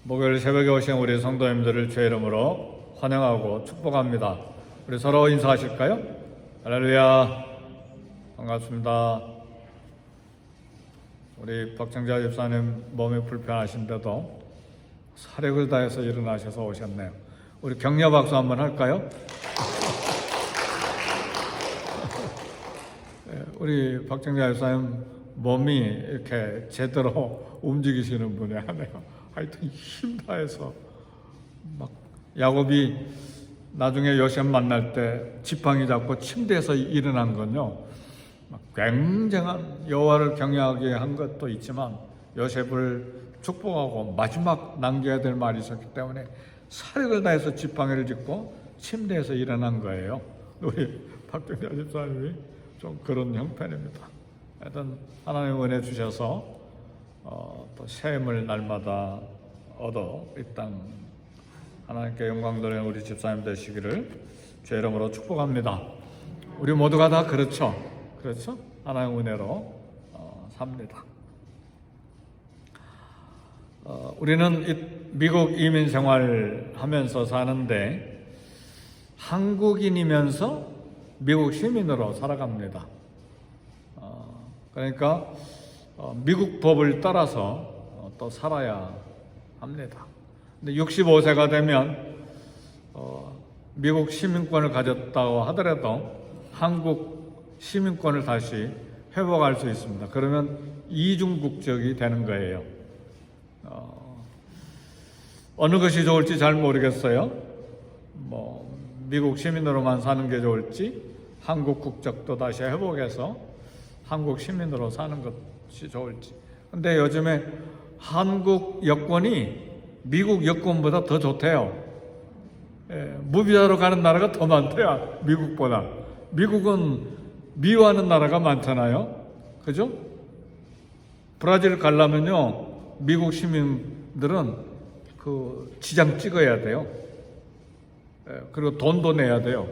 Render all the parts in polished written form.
목요일 새벽에 오신 우리 성도님들을 주의 이름으로 환영하고 축복합니다. 우리 서로 인사하실까요? 할렐루야, 반갑습니다. 우리 박정자 집사님 몸이 불편하신데도 사력을 다해서 일어나셔서 오셨네요. 우리 격려 박수 한번 할까요? 우리 박정자 집사님 몸이 이렇게 제대로 움직이시는 분이 하네요. 하여튼 힘 다해서 막 야곱이 나중에 요셉 만날 때 지팡이 잡고 침대에서 일어난 건요, 막 굉장한 여호와를 경외하게 한 것도 있지만 요셉을 축복하고 마지막 남겨야 될 말이 있었기 때문에 사력을 다해서 지팡이를 짚고 침대에서 일어난 거예요. 우리 박정자 집사님이 좀 그런 형편입니다. 하여튼 하나님 은혜 주셔서 또 샘을 날마다 얻어 이 땅 하나님께 영광 돌리는 우리 집사님 되시기를 주의 이름으로 축복합니다. 우리 모두가 다 그렇죠? 하나님 은혜로 삽니다. 우리는 미국 이민 생활하면서 사는데 한국인이면서 미국 시민으로 살아갑니다. 그러니까 미국 법을 따라서 또 살아야 합니다. 근데 65세가 되면 미국 시민권을 가졌다고 하더라도 한국 시민권을 다시 회복할 수 있습니다. 그러면 이중 국적이 되는 거예요. 어느 것이 좋을지 잘 모르겠어요. 미국 시민으로만 사는 게 좋을지, 한국 국적도 다시 회복해서 한국 시민으로 사는 것이 좋을지. 근데 요즘에 한국 여권이 미국 여권보다 더 좋대요. 무비자로 가는 나라가 더 많대요, 미국보다. 미국은 미워하는 나라가 많잖아요. 그죠? 브라질 가려면요, 미국 시민들은 그 지장 찍어야 돼요. 그리고 돈도 내야 돼요.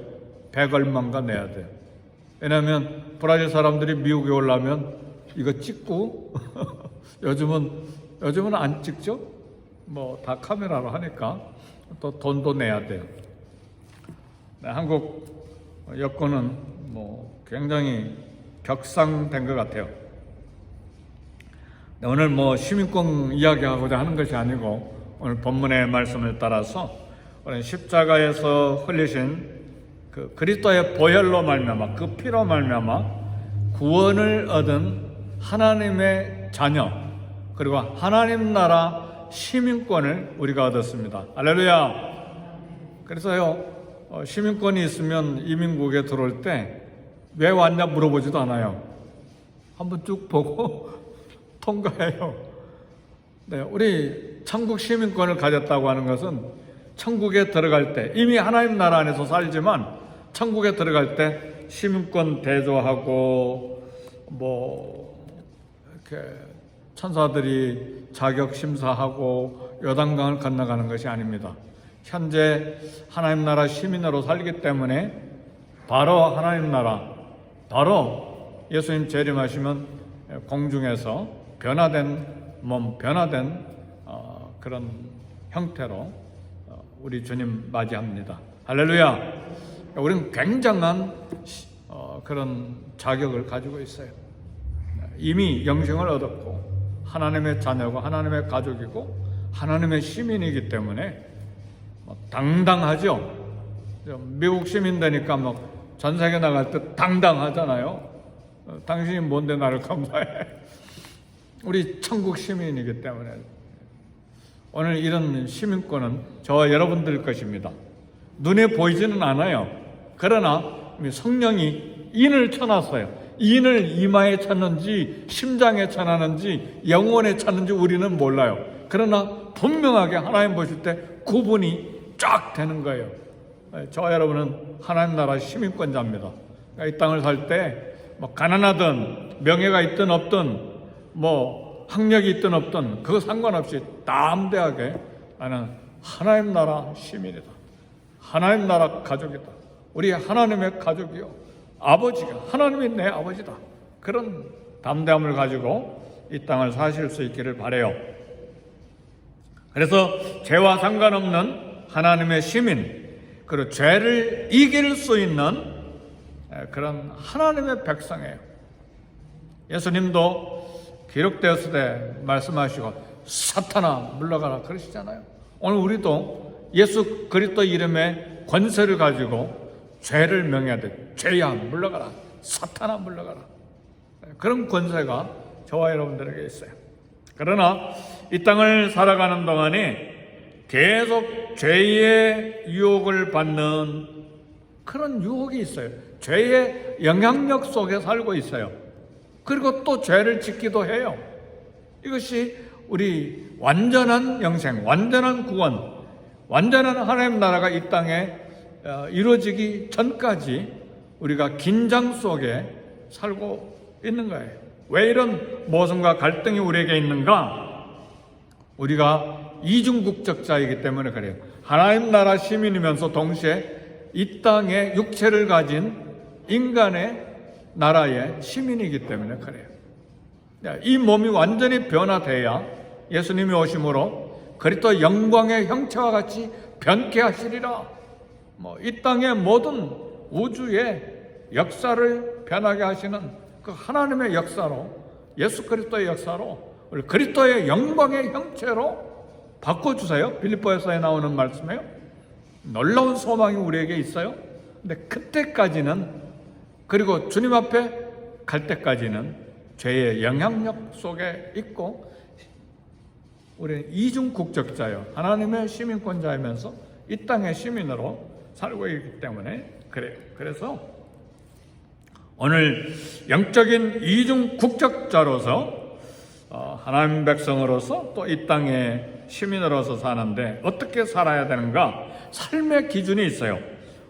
100얼마인가 내야 돼요. 왜냐하면 브라질 사람들이 미국에 오려면 이거 찍고 요즘은 안 찍죠? 다 카메라로 하니까 또 돈도 내야 돼요. 한국 여권은 굉장히 격상된 것 같아요. 오늘 시민권 이야기하고자 하는 것이 아니고 오늘 본문의 말씀을 따라서 오늘 십자가에서 흘리신 그 그리스도의 보혈로 말미암아, 그 피로 말미암아 구원을 얻은 하나님의 자녀, 그리고 하나님 나라 시민권을 우리가 얻었습니다. 할렐루야. 그래서요, 시민권이 있으면 이민국에 들어올 때 왜 왔냐 물어보지도 않아요. 한번 쭉 보고 통과해요. 네, 우리 천국 시민권을 가졌다고 하는 것은 천국에 들어갈 때, 이미 하나님 나라 안에서 살지만 천국에 들어갈 때 시민권 대조하고 이렇게 천사들이 자격 심사하고 요단강을 건너가는 것이 아닙니다. 현재 하나님 나라 시민으로 살기 때문에 바로 하나님 나라, 바로 예수님 재림하시면 공중에서 변화된 몸, 변화된 그런 형태로 우리 주님 맞이합니다. 할렐루야. 우리는 굉장한 그런 자격을 가지고 있어요. 이미 영생을 얻었고 하나님의 자녀고 하나님의 가족이고 하나님의 시민이기 때문에 당당하죠. 미국 시민 되니까 전 세계 나갈 때 당당하잖아요. 당신이 뭔데 나를 감사해. 우리 천국 시민이기 때문에 오늘 이런 시민권은 저와 여러분들 것입니다. 눈에 보이지는 않아요. 그러나 성령이 인을 쳐놨어요. 인을 이마에 쳤는지 심장에 쳐놨는지 영혼에 쳤는지 우리는 몰라요. 그러나 분명하게 하나님 보실 때 구분이 쫙 되는 거예요. 저와 여러분은 하나님 나라 시민권자입니다. 이 땅을 살 때 가난하든 명예가 있든 없든 학력이 있든 없든 그거 상관없이 담대하게 나는 하나님 나라 시민이다. 하나님 나라 가족이다. 우리 하나님의 가족이요. 아버지가, 하나님이 내 아버지다. 그런 담대함을 가지고 이 땅을 사실 수 있기를 바라요. 그래서 죄와 상관없는 하나님의 시민, 그리고 죄를 이길 수 있는 그런 하나님의 백성이에요. 예수님도 기록되었을 때 말씀하시고 사탄아 물러가라 그러시잖아요. 오늘 우리도 예수 그리스도 이름의 권세를 가지고 죄를 명해야 돼. 죄야 물러가라, 사탄아 물러가라. 그런 권세가 저와 여러분들에게 있어요. 그러나 이 땅을 살아가는 동안에 계속 죄의 유혹을 받는 그런 유혹이 있어요. 죄의 영향력 속에 살고 있어요. 그리고 또 죄를 짓기도 해요. 이것이 우리 완전한 영생, 완전한 구원, 완전한 하나님 나라가 이 땅에 이루어지기 전까지 우리가 긴장 속에 살고 있는 거예요. 왜 이런 모순과 갈등이 우리에게 있는가? 우리가 이중국적자이기 때문에 그래요. 하나님 나라 시민이면서 동시에 이 땅에 육체를 가진 인간의 나라의 시민이기 때문에 그래요. 이 몸이 완전히 변화돼야 예수님이 오심으로 그리스도 영광의 형체와 같이 변케 하시리라. 이 땅의 모든 우주의 역사를 변하게 하시는 그 하나님의 역사로, 예수 그리스도의 역사로 우리 그리스도의 영광의 형체로 바꿔주세요. 빌립보에서에 나오는 말씀이에요. 놀라운 소망이 우리에게 있어요. 근데 그때까지는, 그리고 주님 앞에 갈 때까지는 죄의 영향력 속에 있고 우리는 이중국적자요, 하나님의 시민권자이면서 이 땅의 시민으로 살고 있기 때문에 그래요. 그래서 오늘 영적인 이중국적자로서 하나님 백성으로서 또 이 땅의 시민으로서 사는데 어떻게 살아야 되는가? 삶의 기준이 있어요.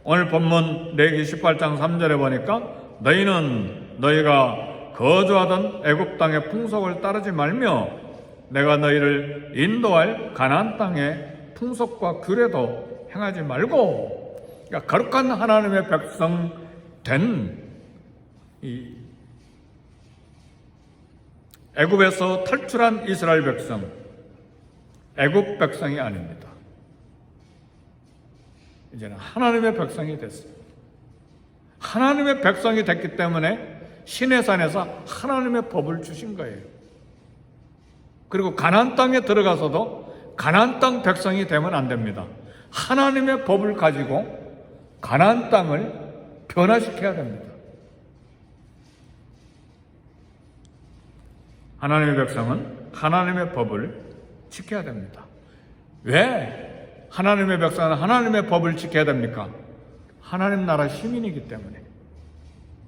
오늘 본문 레위기 18장 3절에 보니까 너희는 너희가 거주하던 애굽 땅의 풍속을 따르지 말며 내가 너희를 인도할 가나안 땅의 풍속과 규례도 행하지 말고, 그러니까 거룩한 하나님의 백성 된 이 애굽에서 탈출한 이스라엘 백성, 애굽 백성이 아닙니다. 이제는 하나님의 백성이 됐어요. 하나님의 백성이 됐기 때문에 시내산에서 하나님의 법을 주신 거예요. 그리고 가나안 땅에 들어가서도 가나안 땅 백성이 되면 안 됩니다. 하나님의 법을 가지고 가나안 땅을 변화시켜야 됩니다. 하나님의 백성은 하나님의 법을 지켜야 됩니다. 왜 하나님의 백성은 하나님의 법을 지켜야 됩니까? 하나님 나라 시민이기 때문에,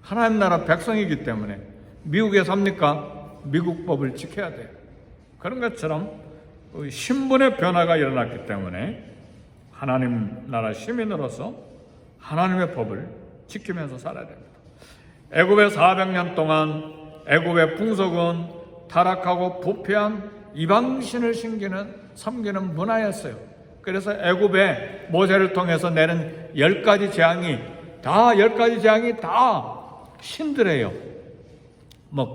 하나님 나라 백성이기 때문에. 미국에 삽니까? 미국 법을 지켜야 돼요. 그런 것처럼 신분의 변화가 일어났기 때문에 하나님 나라 시민으로서 하나님의 법을 지키면서 살아야 됩니다. 애굽의 400년 동안 애굽의 풍속은 타락하고 부패한 이방신을 섬기는 문화였어요. 그래서 애굽의 모세를 통해서 내는 10가지 재앙이 다 신들이에요.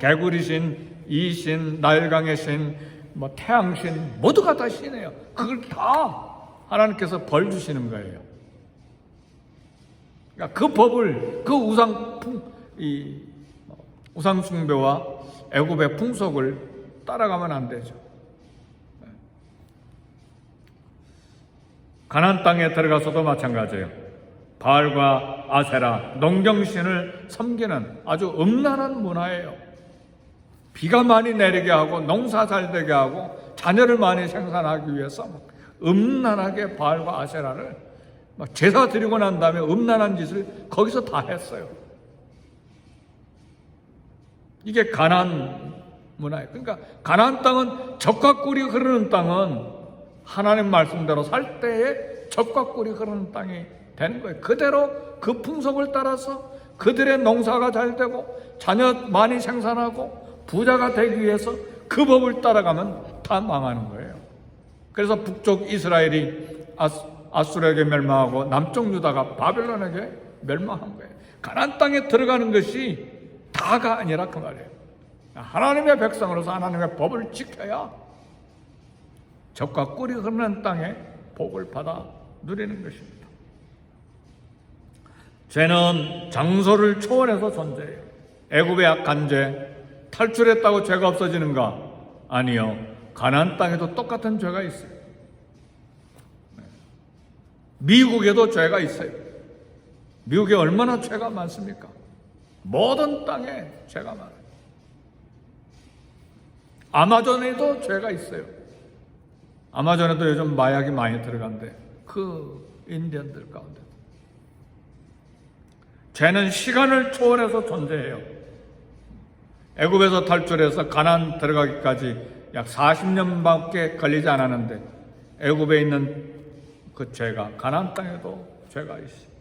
개구리신, 이신, 나일강의 신, 태양신, 모두가 다 신이에요. 그걸 다 하나님께서 벌 주시는 거예요. 그러니까 그 법을, 그 우상 숭배와 애굽의 풍속을 따라가면 안 되죠. 가나안 땅에 들어가서도 마찬가지예요. 바알과 아세라, 농경신을 섬기는 아주 음란한 문화예요. 비가 많이 내리게 하고 농사 잘 되게 하고 자녀를 많이 생산하기 위해서 음란하게 바알과 아세라를 제사 드리고 난 다음에 음란한 짓을 거기서 다 했어요. 이게 가나안 문화예요. 그러니까 가나안 땅은 젖과 꿀이 흐르는 땅은 하나님 말씀대로 살 때에 젖과 꿀이 흐르는 땅이 되는 거예요. 그대로 그 풍속을 따라서 그들의 농사가 잘 되고 자녀 많이 생산하고 부자가 되기 위해서 그 법을 따라가면 다 망하는 거예요. 그래서 북쪽 이스라엘이 아수르에게 멸망하고 남쪽 유다가 바벨론에게 멸망한 거예요. 가나안 땅에 들어가는 것이 다가 아니라 그 말이에요. 하나님의 백성으로서 하나님의 법을 지켜야 젖과 꿀이 흐르는 땅에 복을 받아 누리는 것입니다. 죄는 장소를 초월해서 존재해요. 애굽의 약한 죄, 탈출했다고 죄가 없어지는가? 아니요. 가나안 땅에도 똑같은 죄가 있어요. 미국에도 죄가 있어요. 미국에 얼마나 죄가 많습니까? 모든 땅에 죄가 많아요. 아마존에도 죄가 있어요. 아마존에도 요즘 마약이 많이 들어간대. 그 인디언들 가운데. 죄는 시간을 초월해서 존재해요. 애굽에서 탈출해서 가나안 들어가기까지 약 40년밖에 걸리지 않았는데 애굽에 있는 그 죄가 가나안 땅에도 죄가 있어요.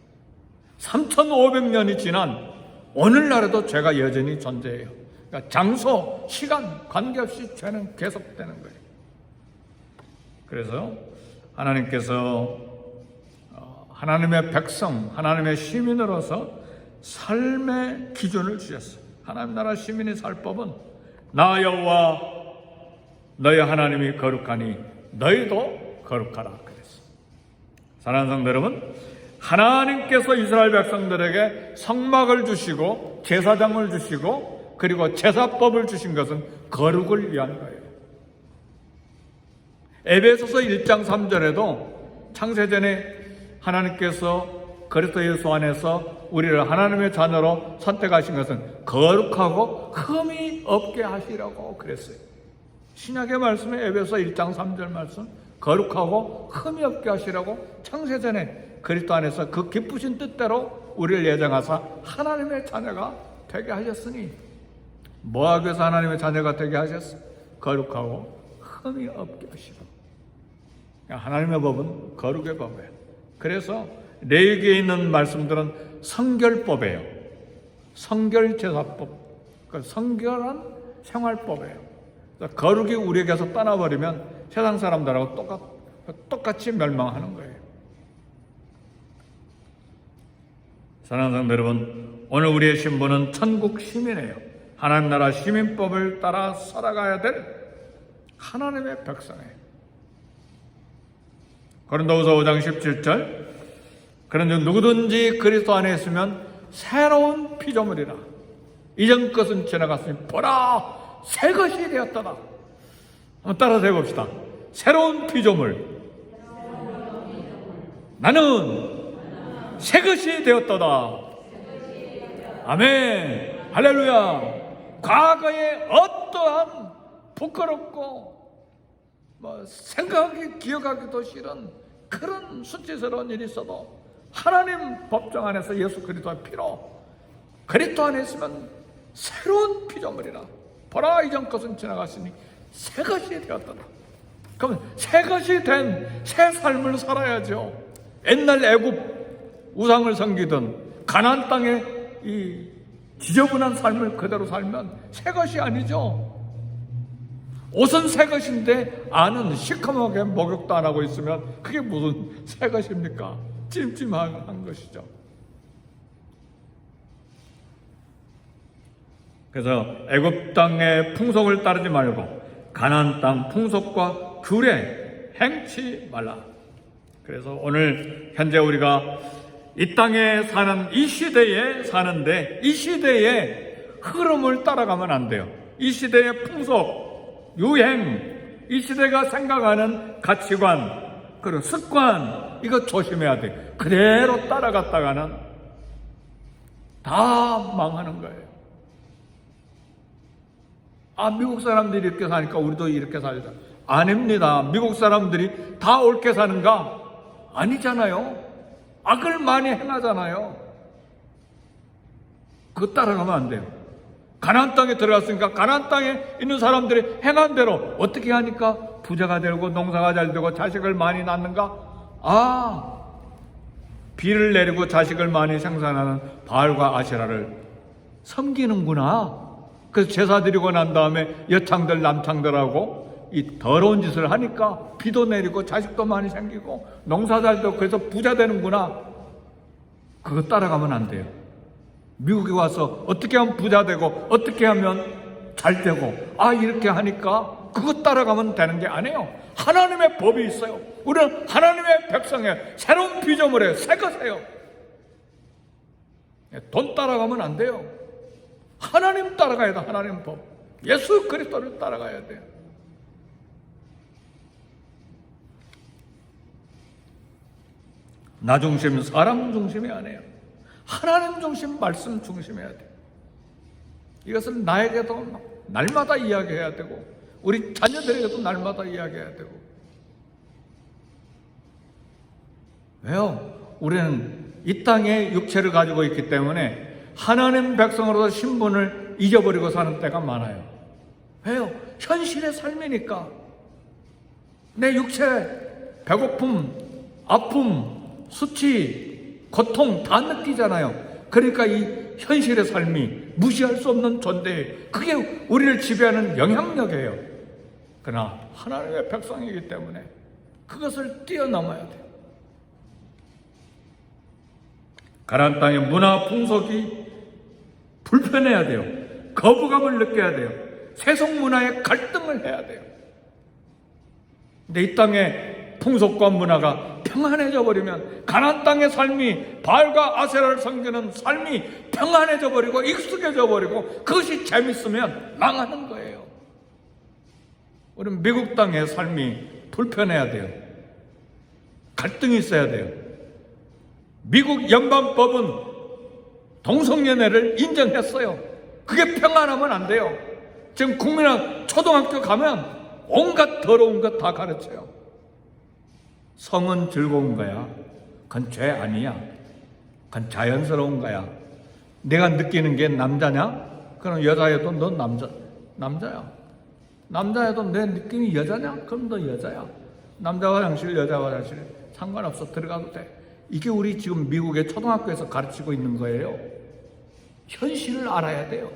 3,500년이 지난 오늘날에도 죄가 여전히 존재해요. 그러니까 장소, 시간 관계없이 죄는 계속되는 거예요. 그래서 하나님께서 하나님의 백성, 하나님의 시민으로서 삶의 기준을 주셨어요. 하나님 나라 시민이 살 법은 나 여호와 너희 하나님이 거룩하니 너희도 거룩하라 그랬어요. 사랑하는 성도 여러분, 하나님께서 이스라엘 백성들에게 성막을 주시고 제사장을 주시고 그리고 제사법을 주신 것은 거룩을 위한 거예요. 에베소서 1장 3절에도 창세전에 하나님께서 그리스도 예수 안에서 우리를 하나님의 자녀로 선택하신 것은 거룩하고 흠이 없게 하시라고 그랬어요. 신약의 말씀에 에베소 1장 3절 말씀, 거룩하고 흠이 없게 하시라고 창세전에 그리스도 안에서 그 기쁘신 뜻대로 우리를 예정하사 하나님의 자녀가 되게 하셨으니 뭐하기 위해서 하나님의 자녀가 되게 하셨어요? 거룩하고 흠이 없게 하시고. 하나님의 법은 거룩의 법이에요. 그래서 레위기에 있는 말씀들은 성결법이에요. 성결제사법, 성결한 생활법이에요. 거룩이 우리에게서 떠나버리면 세상 사람들하고 똑같이 멸망하는 거예요. 사랑하는 성도 여러분, 오늘 우리의 신분은 천국 시민이에요. 하나님 나라 시민법을 따라 살아가야 될 하나님의 백성이에요. 고린도후서 5장 17절, 그런즉 누구든지 그리스도 안에 있으면 새로운 피조물이라. 이전 것은 지나갔으니 보라 새 것이 되었더라. 한번 따라서 해봅시다. 새로운 피조물. 나는 새 것이 되었더라. 아멘. 할렐루야. 과거에 어떠한 부끄럽고 생각하기 기억하기도 싫은 그런 수치스러운 일이 있어도 하나님 법정 안에서 예수 그리스도의 피로 그리스도 안에 있으면 새로운 피조물이라. 보라 이전 것은 지나갔으니 새 것이 되었더라. 그러면 새 것이 된 새 삶을 살아야죠. 옛날 애굽 우상을 섬기던 가나안 땅의 이 지저분한 삶을 그대로 살면 새 것이 아니죠. 옷은 새 것인데 안은 시커멓게 목욕도 안 하고 있으면 그게 무슨 새 것입니까? 찜찜한 것이죠. 그래서 애굽 땅의 풍속을 따르지 말고 가나안 땅 풍속과 규례 행치 말라. 그래서 오늘 현재 우리가 이 땅에 사는 이 시대에 사는데 이 시대의 흐름을 따라가면 안 돼요. 이 시대의 풍속, 유행, 이 시대가 생각하는 가치관, 그리고 습관, 이거 조심해야 돼. 그대로 따라갔다가는 다 망하는 거예요. 미국 사람들이 이렇게 사니까 우리도 이렇게 살자. 아닙니다. 미국 사람들이 다 옳게 사는가? 아니잖아요. 악을 많이 행하잖아요. 그거 따라가면 안 돼요. 가나안 땅에 들어갔으니까 가나안 땅에 있는 사람들이 행한 대로 어떻게 하니까 부자가 되고 농사가 잘 되고 자식을 많이 낳는가? 비를 내리고 자식을 많이 생산하는 바알과 아세라를 섬기는구나. 그래서 제사 드리고 난 다음에 여창들 남창들하고 이 더러운 짓을 하니까 비도 내리고 자식도 많이 생기고 농사 잘 되고 그래서 부자 되는구나. 그거 따라가면 안 돼요. 미국에 와서 어떻게 하면 부자 되고 어떻게 하면 잘 되고 이렇게 하니까 그거 따라가면 되는 게 아니에요. 하나님의 법이 있어요. 우리는 하나님의 백성이에요. 새로운 피조물이에요. 새 것이에요. 돈 따라가면 안 돼요. 하나님 따라가야 돼. 하나님 법. 예수 그리스도를 따라가야 돼요. 나 중심, 사람 중심이 아니에요. 하나님 중심, 말씀 중심해야 돼요. 이것을 나에게도 날마다 이야기해야 되고 우리 자녀들에게도 날마다 이야기해야 되고. 왜요? 우리는 이 땅에 육체를 가지고 있기 때문에 하나님 백성으로서 신분을 잊어버리고 사는 때가 많아요. 왜요? 현실의 삶이니까. 내 육체 배고픔, 아픔, 수치, 고통 다 느끼잖아요. 그러니까 이 현실의 삶이 무시할 수 없는 존재예요. 그게 우리를 지배하는 영향력이에요. 그러나 하나님의 백성이기 때문에 그것을 뛰어넘어야 돼요. 가나안 땅의 문화 풍속이 불편해야 돼요. 거부감을 느껴야 돼요. 세속 문화에 갈등을 해야 돼요. 근데 이 땅의 풍속과 문화가 평안해져 버리면 가나안 땅의 삶이 바알과 아세라를 섬기는 삶이 평안해져 버리고 익숙해져 버리고 그것이 재밌으면 망하는 거예요. 우리는 미국 땅의 삶이 불편해야 돼요. 갈등이 있어야 돼요. 미국 연방법은 동성연애를 인정했어요. 그게 평안하면 안 돼요. 지금 국민학 초등학교 가면 온갖 더러운 것 다 가르쳐요. 성은 즐거운 거야. 그건 죄 아니야. 그건 자연스러운 거야. 내가 느끼는 게 남자냐? 그럼 여자여도 너 남자야. 남자여도 내 느낌이 여자냐? 그럼 너 여자야. 남자 화장실, 여자 화장실 상관없어. 들어가도 돼. 이게 우리 지금 미국의 초등학교에서 가르치고 있는 거예요. 현실을 알아야 돼요.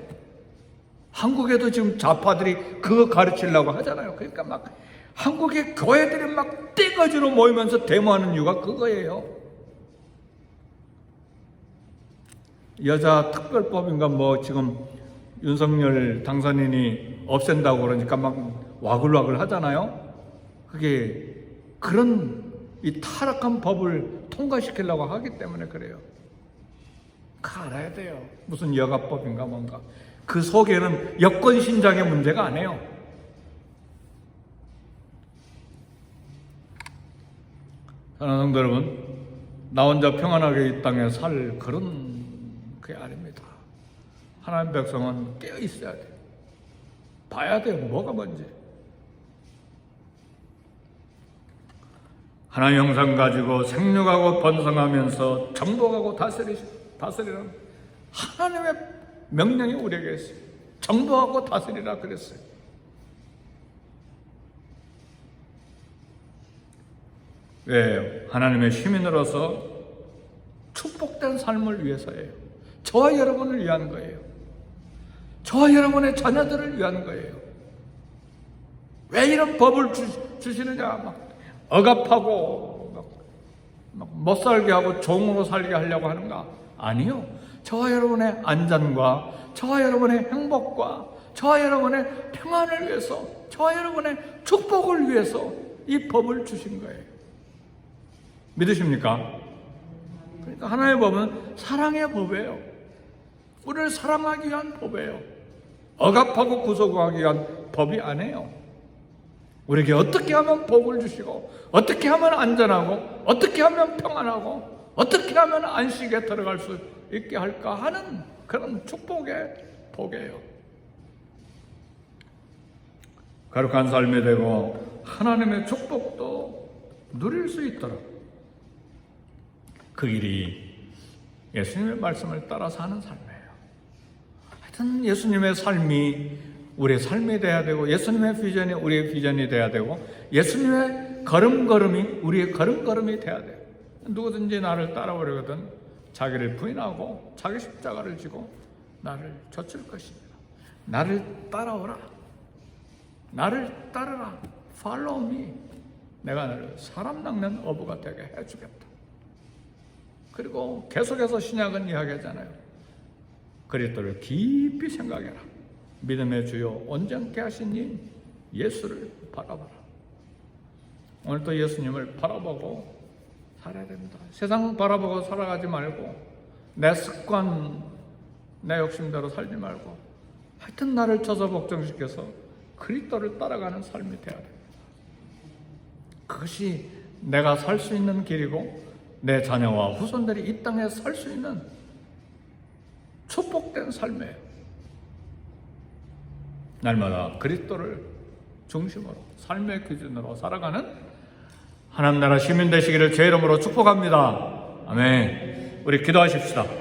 한국에도 지금 좌파들이 그거 가르치려고 하잖아요. 그러니까 막 한국의 교회들이 막 떼거지로 모이면서 데모하는 이유가 그거예요. 여자 특별법인가 뭐 지금 윤석열 당선인이 없앤다고 그러니까 막 와글와글 하잖아요. 그게 그런 이 타락한 법을 통과시키려고 하기 때문에 그래요. 그거 알아야 돼요. 무슨 여가법인가 뭔가. 그 속에는 여권 신장의 문제가 아니에요. 사랑하는 성도 여러분, 나 혼자 평안하게 이 땅에 살 그런 게 아닙니다. 하나님 백성은 깨어 있어야 돼요. 봐야 돼요. 뭐가 뭔지. 하나님 형상 가지고 생육하고 번성하면서 정복하고 다스리는 하나님의 명령이 우리에게 있어요. 정복하고 다스리라 그랬어요. 왜? 하나님의 시민으로서 축복된 삶을 위해서예요. 저와 여러분을 위한 거예요. 저와 여러분의 자녀들을 위한 거예요. 왜 이런 법을 주시느냐? 막 억압하고 막 못살게 하고 종으로 살게 하려고 하는가? 아니요. 저와 여러분의 안전과 저와 여러분의 행복과 저와 여러분의 평안을 위해서, 저와 여러분의 축복을 위해서 이 법을 주신 거예요. 믿으십니까? 그러니까 하나님의 법은 사랑의 법이에요. 우리를 사랑하기 위한 법이에요. 억압하고 구속하기 위한 법이 아니에요. 우리에게 어떻게 하면 복을 주시고, 어떻게 하면 안전하고, 어떻게 하면 평안하고, 어떻게 하면 안식에 들어갈 수 있게 할까 하는 그런 축복의 복이에요. 거룩한 삶이 되고 하나님의 축복도 누릴 수 있도록 그 길이 예수님의 말씀을 따라 사는 삶이에요. 하여튼 예수님의 삶이 우리의 삶이 돼야 되고, 예수님의 비전이 우리의 비전이 돼야 되고, 예수님의 걸음걸음이 우리의 걸음걸음이 돼야 돼요. 누구든지 나를 따라오려거든 자기를 부인하고 자기 십자가를 지고 나를 좇을 것입니다. 나를 따라오라. 나를 따르라. Follow me. 내가 너를 사람 낚는 어부가 되게 해주겠다. 그리고 계속해서 신약은 이야기하잖아요. 그리스도를 깊이 생각해라. 믿음의 주요 온전케 하신 이 예수를 바라봐라. 오늘도 예수님을 바라보고 살아야 됩니다. 세상 바라보고 살아가지 말고 내 습관, 내 욕심대로 살지 말고 하여튼 나를 쳐서 복종시켜서 그리스도를 따라가는 삶이 되어야 됩니다. 그것이 내가 살 수 있는 길이고 내 자녀와 후손들이 이 땅에 살 수 있는 축복된 삶이에요. 날마다 그리스도를 중심으로 삶의 기준으로 살아가는 하나님 나라 시민 되시기를 제 이름으로 축복합니다. 아멘. 우리 기도하십시다.